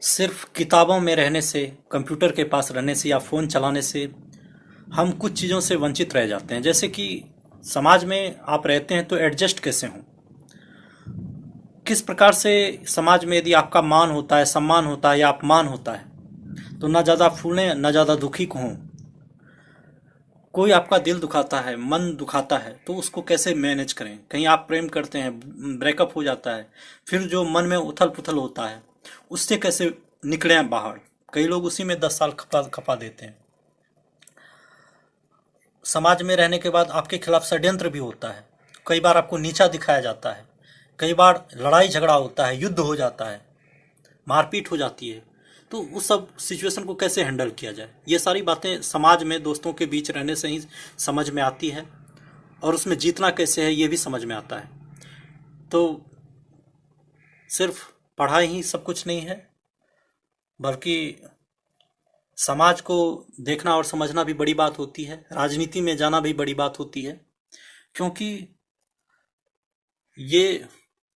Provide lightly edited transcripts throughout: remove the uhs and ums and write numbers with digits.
सिर्फ किताबों में रहने से, कंप्यूटर के पास रहने से या फ़ोन चलाने से हम कुछ चीज़ों से वंचित रह जाते हैं। जैसे कि समाज में आप रहते हैं तो एडजस्ट कैसे हों, किस प्रकार से समाज में यदि आपका मान होता है, सम्मान होता है या अपमान होता है, तो ना ज़्यादा फूलें ना ज़्यादा दुखी को हों। कोई आपका दिल दुखाता है, मन दुखाता है, तो उसको कैसे मैनेज करें। कहीं आप प्रेम करते हैं, ब्रेकअप हो जाता है, फिर जो मन में उथल पुथल होता है उससे कैसे निकलें बाहर। कई लोग उसी में 10 साल खपा खपा देते हैं। समाज में रहने के बाद आपके खिलाफ षड्यंत्र भी होता है, कई बार आपको नीचा दिखाया जाता है, कई बार लड़ाई झगड़ा होता है, युद्ध हो जाता है, मारपीट हो जाती है। तो उस सब सिचुएशन को कैसे हैंडल किया जाए, ये सारी बातें समाज में दोस्तों के बीच रहने से ही समझ में आती है, और उसमें जीतना कैसे है ये भी समझ में आता है। तो सिर्फ पढ़ाई ही सब कुछ नहीं है, बल्कि समाज को देखना और समझना भी बड़ी बात होती है, राजनीति में जाना भी बड़ी बात होती है। क्योंकि ये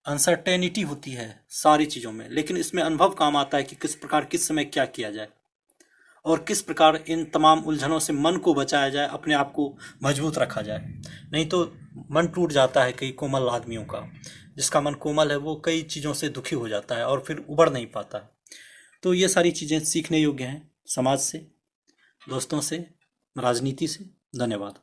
अनसर्टेनिटी होती है सारी चीज़ों में, लेकिन इसमें अनुभव काम आता है कि किस प्रकार किस समय क्या किया जाए और किस प्रकार इन तमाम उलझनों से मन को बचाया जाए, अपने आप को मजबूत रखा जाए। नहीं तो मन टूट जाता है कई कोमल आदमियों का। जिसका मन कोमल है वो कई चीज़ों से दुखी हो जाता है और फिर उबर नहीं पाता है। तो ये सारी चीज़ें सीखने योग्य हैं, समाज से, दोस्तों से, राजनीति से। धन्यवाद।